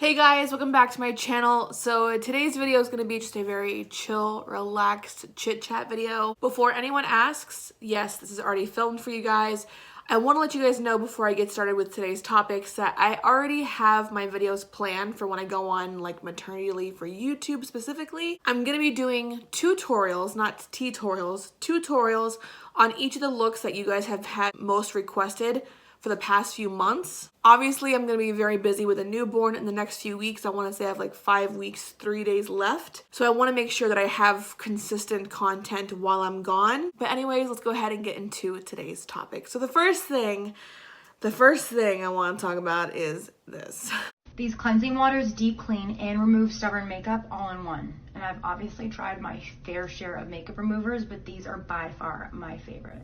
Hey guys, welcome back to my channel. So today's video is going to be just a very chill, relaxed chit chat video. Before anyone asks, yes, this is already filmed for you guys. I want to let you guys know before I get started with today's topics that I already have my videos planned for when I go on like maternity leave for YouTube specifically. I'm going to be doing tutorials, not tutorials, tutorials on each of the looks that you guys have had most requested for the past few months. Obviously, I'm gonna be very busy with a newborn in the next few weeks. I wanna say I have like 5 weeks, 3 days left. So I wanna make sure that I have consistent content while I'm gone. But anyways, let's go ahead and get into today's topic. So the first thing I wanna talk about is this. These cleansing waters deep clean and remove stubborn makeup all in one. And I've obviously tried my fair share of makeup removers, but these are by far my favorite.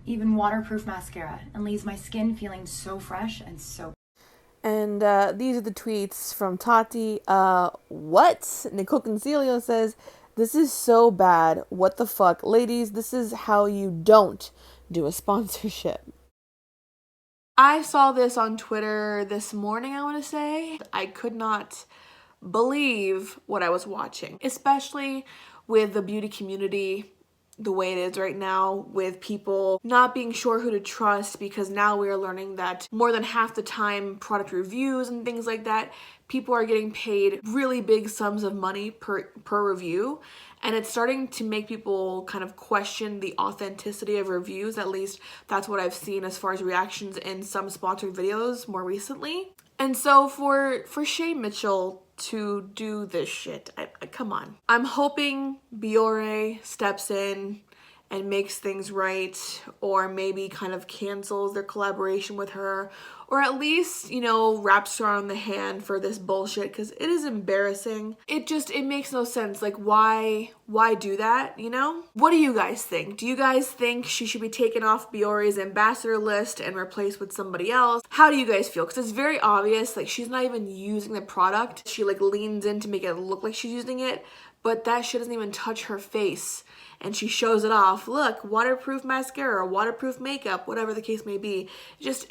Even waterproof mascara, and leaves my skin feeling so fresh and so. And these are the tweets from Tati. What? Nicole Concilio says, "This is so bad. What the fuck? Ladies, this is how you don't do a sponsorship." I saw this on Twitter this morning, I want to say. I could not believe what I was watching, especially with the beauty community the way it is right now, with people not being sure who to trust, because now we are learning that more than half the time product reviews and things like that, people are getting paid really big sums of money per review, and it's starting to make people kind of question the authenticity of reviews. At least that's what I've seen as far as reactions in some sponsored videos more recently. And so for Shay Mitchell to do this shit, come on. I'm hoping Biore steps in and makes things right, or maybe kind of cancels their collaboration with her, or at least, you know, wraps her on the hand for this bullshit, because it is embarrassing. It makes no sense. Like, why do that, you know? What do you guys think? Do you guys think she should be taken off Biore's ambassador list and replaced with somebody else? How do you guys feel? Because it's very obvious, like, she's not even using the product. She like leans in to make it look like she's using it, but that shit doesn't even touch her face. And she shows it off. Look, waterproof mascara, waterproof makeup, whatever the case may be. It's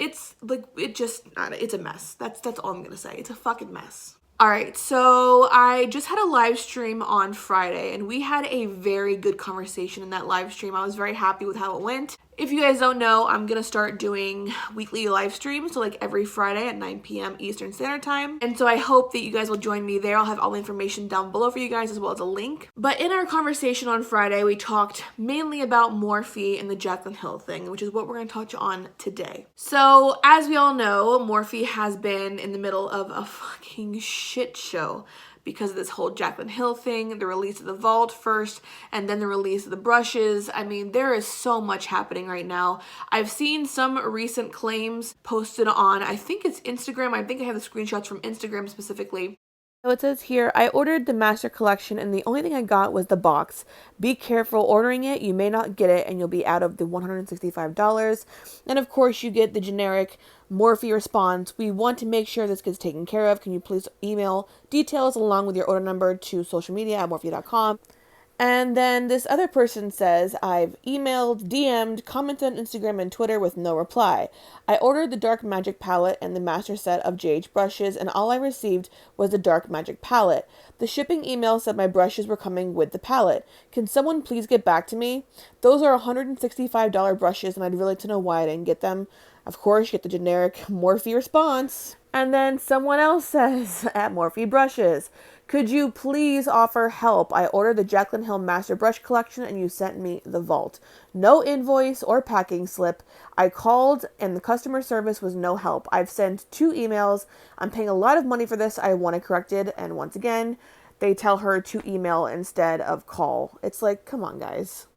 a mess. That's all I'm gonna say. It's a fucking mess. All right, so I just had a live stream on Friday, and we had a very good conversation in that live stream. I was very happy with how it went. If you guys don't know, I'm gonna start doing weekly live streams, so like every Friday at 9 p.m. Eastern Standard Time. And so I hope that you guys will join me there. I'll have all the information down below for you guys, as well as a link. But in our conversation on Friday, we talked mainly about Morphe and the Jaclyn Hill thing, which is what we're gonna touch on today. So as we all know, Morphe has been in the middle of a fucking shit show because of this whole Jaclyn Hill thing, the release of the vault first, and then the release of the brushes. I mean, there is so much happening right now. I've seen some recent claims posted on, I think it's Instagram. I think I have the screenshots from Instagram specifically. So it says here, "I ordered the master collection and the only thing I got was the box. Be careful ordering it. You may not get it and you'll be out of the $165. And of course you get the generic Morphe response. We want to make sure this gets taken care of. Can you please email details along with your order number to social media at morphe.com. And then this other person says, "I've emailed, DM'd, commented on Instagram and Twitter with no reply. I ordered the Dark Magic palette and the master set of JH brushes, and all I received was the Dark Magic palette. The shipping email said my brushes were coming with the palette. Can someone please get back to me? Those are $165 brushes, and I'd really like to know why I didn't get them." Of course, you get the generic Morphe response. And then someone else says, at Morphe Brushes, "Could you please offer help? I ordered the Jaclyn Hill Master Brush Collection and you sent me the vault. No invoice or packing slip. I called and the customer service was no help. I've sent 2 emails. I'm paying a lot of money for this. I want it corrected." And once again, they tell her to email instead of call. It's like, come on, guys.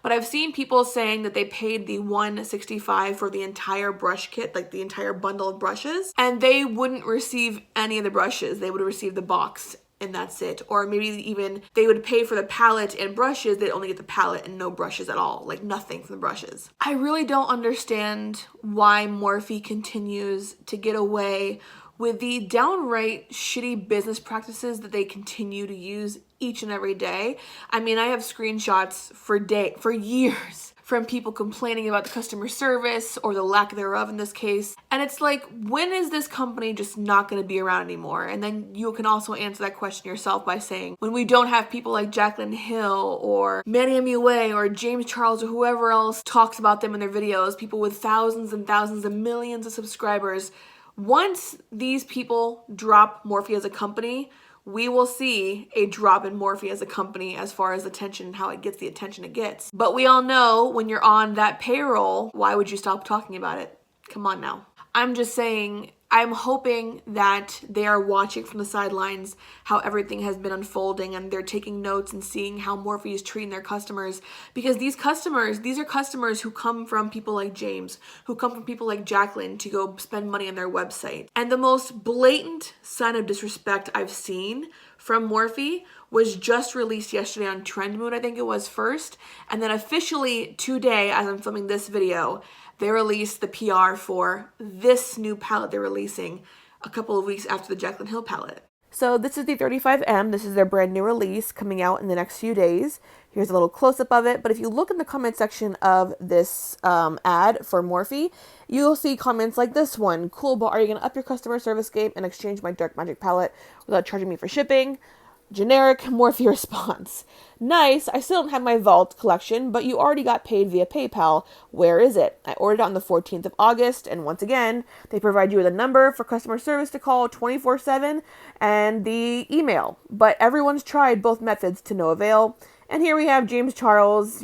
But I've seen people saying that they paid the $165 for the entire brush kit, like the entire bundle of brushes, and they wouldn't receive any of the brushes. They would receive the box and that's it. Or maybe even they would pay for the palette and brushes, they'd only get the palette and no brushes at all, like nothing from the brushes. I really don't understand why Morphe continues to get away with the downright shitty business practices that they continue to use each and every day. I mean, I have screenshots for years from people complaining about the customer service or the lack thereof in this case. And it's like, when is this company just not going to be around anymore? And then you can also answer that question yourself by saying, when we don't have people like Jaclyn Hill or Manny MUA or James Charles or whoever else talks about them in their videos, people with thousands and thousands and millions of subscribers, once these people drop Morphe as a company, we will see a drop in Morphe as a company as far as attention and how it gets the attention it gets. But we all know when you're on that payroll, why would you stop talking about it? Come on now. I'm just saying, I'm hoping that they are watching from the sidelines how everything has been unfolding and they're taking notes and seeing how Morphe is treating their customers, because these are customers who come from people like James, who come from people like Jaclyn to go spend money on their website. And the most blatant sign of disrespect I've seen from Morphe was just released yesterday on Trend Mood, I think it was first, and then officially today, as I'm filming this video, they released the PR for this new palette they're releasing a couple of weeks after the Jaclyn Hill palette. So this is the 35M. This is their brand new release coming out in the next few days. Here's a little close-up of it. But if you look in the comment section of this ad for Morphe, you'll see comments like this one. Cool, but are you going to up your customer service game and exchange my Dark Magic palette without charging me for shipping? Generic Morphe response. Nice, I still don't have my Vault collection, but you already got paid via PayPal. Where is it? I ordered it on the 14th of August, and once again, they provide you with a number for customer service to call 24/7 and the email. But everyone's tried both methods to no avail. And here we have James Charles,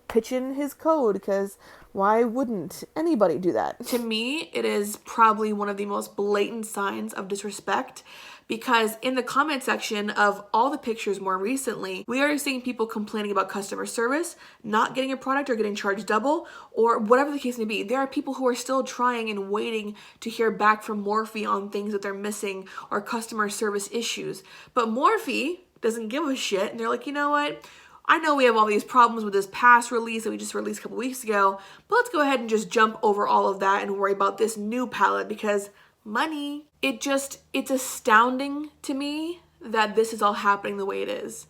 pitching his code, because why wouldn't anybody do that? To me, it is probably one of the most blatant signs of disrespect, because in the comment section of all the pictures more recently, we are seeing people complaining about customer service, not getting a product or getting charged double, or whatever the case may be. There are people who are still trying and waiting to hear back from Morphe on things that they're missing or customer service issues. But Morphe doesn't give a shit, and they're like, you know what? I know we have all these problems with this past release that we just released a couple weeks ago, but let's go ahead and just jump over all of that and worry about this new palette because money. It's astounding to me that this is all happening the way it is.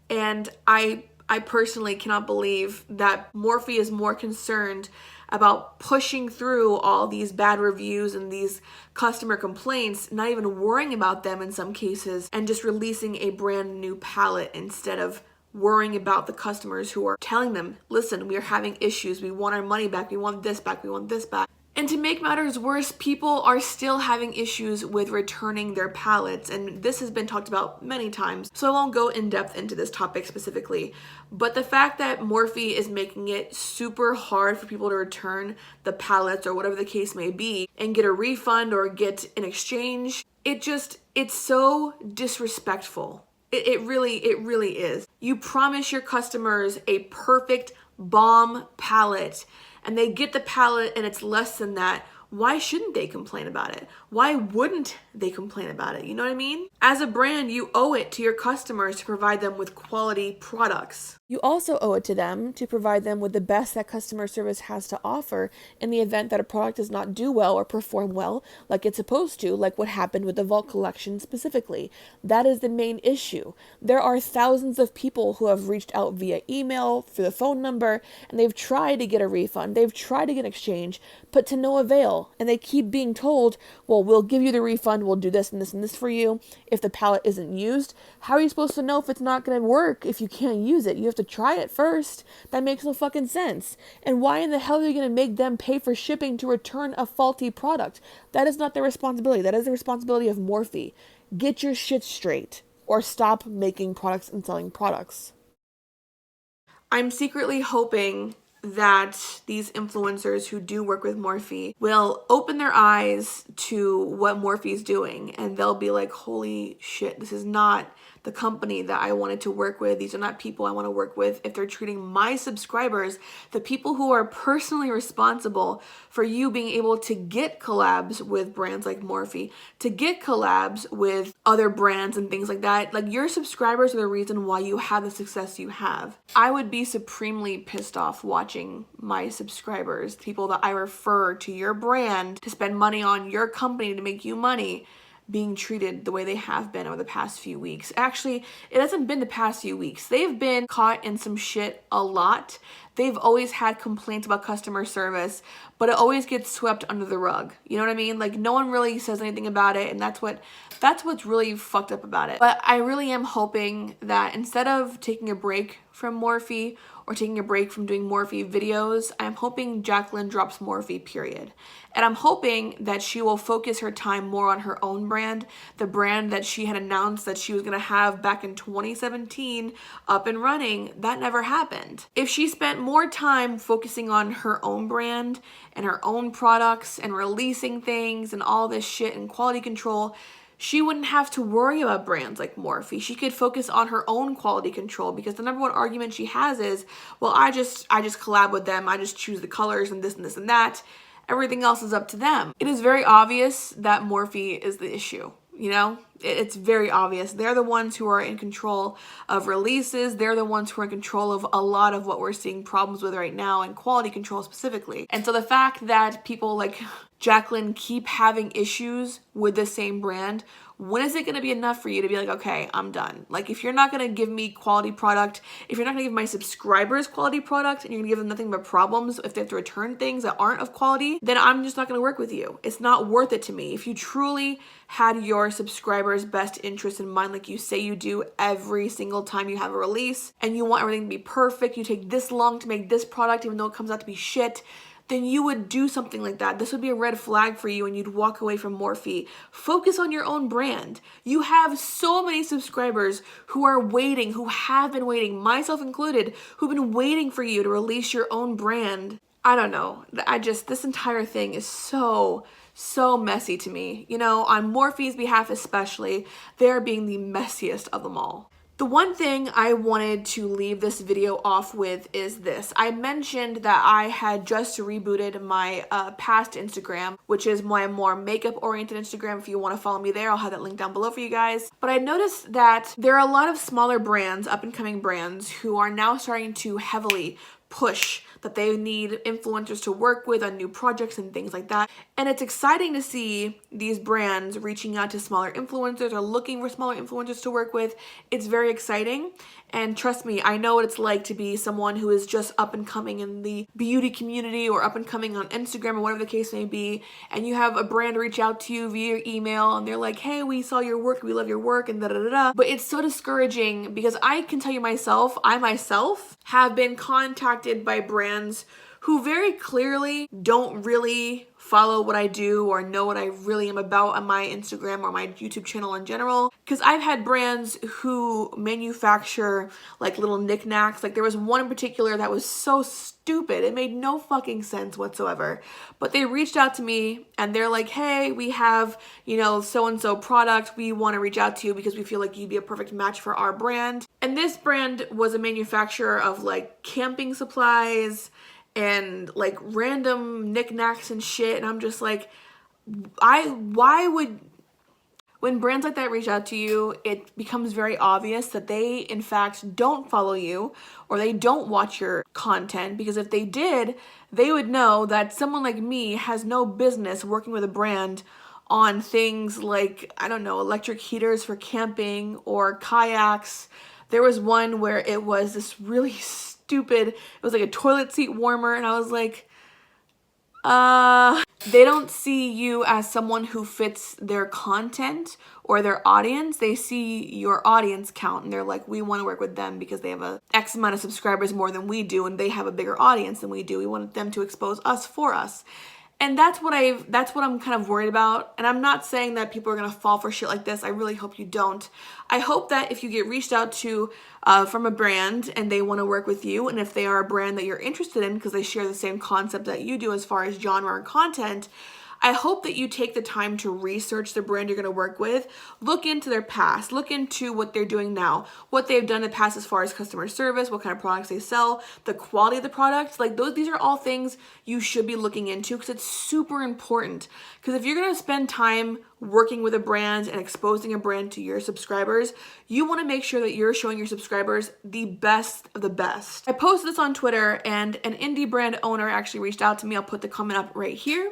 And I personally cannot believe that Morphe is more concerned about pushing through all these bad reviews and these customer complaints, not even worrying about them in some cases, and just releasing a brand new palette instead of worrying about the customers who are telling them, listen, we are having issues, we want our money back, we want this back, we want this back. And to make matters worse, people are still having issues with returning their palettes, and this has been talked about many times, so I won't go in depth into this topic specifically. But the fact that Morphe is making it super hard for people to return the palettes or whatever the case may be and get a refund or get an exchange, it's so disrespectful. It really is. You promise your customers a perfect bomb palette and they get the palette and it's less than that. Why shouldn't they complain about it? Why wouldn't they complain about it? You know what I mean? As a brand, you owe it to your customers to provide them with quality products. You also owe it to them to provide them with the best that customer service has to offer in the event that a product does not do well or perform well like it's supposed to, like what happened with the Vault collection specifically. That is the main issue. There are thousands of people who have reached out via email, through the phone number, and they've tried to get a refund, they've tried to get an exchange, but to no avail. And they keep being told, well, we'll give you the refund, we'll do this and this and this for you if the palette isn't used. How are you supposed to know if it's not going to work if you can't use it? You have to try it first. That makes no fucking sense. And why in the hell are you going to make them pay for shipping to return a faulty product? That is not their responsibility. That is the responsibility of Morphe. Get your shit straight or stop making products and selling products. I'm secretly hoping that these influencers who do work with Morphe will open their eyes to what Morphe is doing, and they'll be like, holy shit, this is not the company that I wanted to work with. These are not people I want to work with. If they're treating my subscribers, the people who are personally responsible for you being able to get collabs with brands like Morphe, to get collabs with other brands and things like that, like your subscribers are the reason why you have the success you have. I would be supremely pissed off watching my subscribers, people that I refer to your brand to spend money on your company to make you money, being treated the way they have been over the past few weeks. Actually, it hasn't been the past few weeks. They've been caught in some shit a lot they've always had complaints about customer service, but it always gets swept under the rug. You know what I mean? Like, no one really says anything about it, and that's what's really fucked up about it. But I really am hoping that instead of taking a break from Morphe or taking a break from doing Morphe videos, I'm hoping Jaclyn drops Morphe, period. And I'm hoping that she will focus her time more on her own brand, the brand that she had announced that she was going to have back in 2017 up and running. That never happened. If she spent more time focusing on her own brand and her own products and releasing things and all this shit and quality control, she wouldn't have to worry about brands like Morphe. She could focus on her own quality control, because the number one argument she has is, well, I just collab with them. I just choose the colors and this and that. Everything else is up to them. It is very obvious that Morphe is the issue. You know, it's very obvious. They're the ones who are in control of releases. They're the ones who are in control of a lot of what we're seeing problems with right now, and quality control specifically. And so the fact that people like Jaclyn keep having issues with the same brand, when is it going to be enough for you to be like, okay, I'm done? Like, if you're not going to give me quality product, if you're not going to give my subscribers quality product, and you're going to give them nothing but problems if they have to return things that aren't of quality, then I'm just not going to work with you. It's not worth it to me. If you truly had your subscribers' best interest in mind, like you say you do every single time you have a release, and you want everything to be perfect, you take this long to make this product even though it comes out to be shit, then you would do something like that. This would be a red flag for you, and you'd walk away from Morphe. Focus on your own brand. You have so many subscribers who are waiting, who have been waiting, myself included, who've been waiting for you to release your own brand. I don't know. This entire thing is so messy to me. You know, on Morphe's behalf especially, they're being the messiest of them all. The one thing I wanted to leave this video off with is this. I mentioned that I had just rebooted my past Instagram, which is my more makeup-oriented Instagram. If you want to follow me there, I'll have that link down below for you guys. But I noticed that there are a lot of smaller brands, up-and-coming brands, who are now starting to heavily push that they need influencers to work with on new projects and things like that. And it's exciting to see these brands reaching out to smaller influencers or looking for smaller influencers to work with. It's very exciting. And trust me, I know what it's like to be someone who is just up and coming in the beauty community or up and coming on Instagram or whatever the case may be, and you have a brand reach out to you via email and they're like, hey, we saw your work, we love your work, and da-da-da-da. But it's so discouraging, because I can tell you I myself have been contacted by brands who very clearly don't really follow what I do or know what I really am about on my Instagram or my YouTube channel in general. Because I've had brands who manufacture like little knickknacks. Like, there was one in particular that was so stupid. It made no fucking sense whatsoever. But they reached out to me and they're like, hey, we have, you know, so-and-so product. We want to reach out to you because we feel like you'd be a perfect match for our brand. And this brand was a manufacturer of like camping supplies and like random knickknacks and shit, and I'm just like, when brands like that reach out to you, it becomes very obvious that they in fact don't follow you or they don't watch your content, because if they did, they would know that someone like me has no business working with a brand on things like, I don't know, electric heaters for camping or kayaks. There was one where it was this really stupid, it was like a toilet seat warmer, and I was like, they don't see you as someone who fits their content or their audience. They see your audience count and they're like, we want to work with them because they have a X amount of subscribers more than we do, and they have a bigger audience than we do. We want them to expose us for us. And that's what I'm kind of worried about. And I'm not saying that people are going to fall for shit like this. I really hope you don't. I hope that if you get reached out to from a brand and they want to work with you, and if they are a brand that you're interested in because they share the same concept that you do as far as genre and content, I hope that you take the time to research the brand you're going to work with, look into their past, look into what they're doing now, what they've done in the past as far as customer service, what kind of products they sell, the quality of the products. Like, these are all things you should be looking into, because it's super important. Because if you're going to spend time working with a brand and exposing a brand to your subscribers, you want to make sure that you're showing your subscribers the best of the best. I posted this on Twitter and an indie brand owner actually reached out to me. I'll put the comment up right here.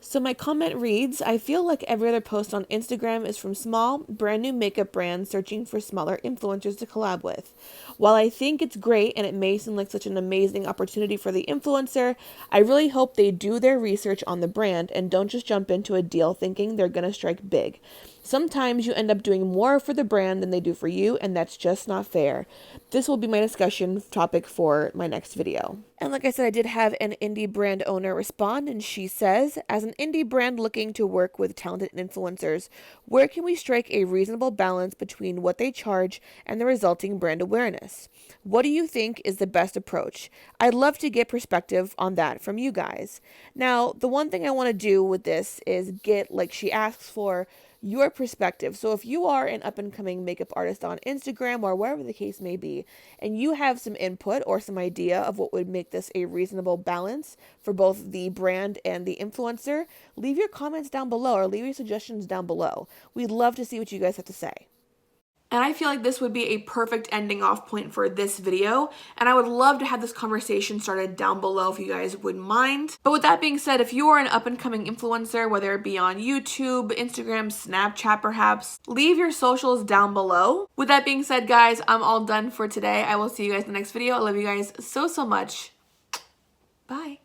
So my comment reads, I feel like every other post on Instagram is from small, brand new makeup brands searching for smaller influencers to collab with. While I think it's great and it may seem like such an amazing opportunity for the influencer, I really hope they do their research on the brand and don't just jump into a deal thinking they're going to strike big. Sometimes you end up doing more for the brand than they do for you, and that's just not fair. This will be my discussion topic for my next video. And like I said, I did have an indie brand owner respond, and she says, as an indie brand looking to work with talented influencers, where can we strike a reasonable balance between what they charge and the resulting brand awareness? What do you think is the best approach? I'd love to get perspective on that from you guys. Now, the one thing I want to do with this is get, like she asks for, your perspective. So if you are an up and coming makeup artist on Instagram or wherever the case may be, and you have some input or some idea of what would make this a reasonable balance for both the brand and the influencer, leave your comments down below or leave your suggestions down below. We'd love to see what you guys have to say. And I feel like this would be a perfect ending off point for this video. And I would love to have this conversation started down below if you guys wouldn't mind. But with that being said, if you are an up and coming influencer, whether it be on YouTube, Instagram, Snapchat perhaps, leave your socials down below. With that being said, guys, I'm all done for today. I will see you guys in the next video. I love you guys so, so much. Bye.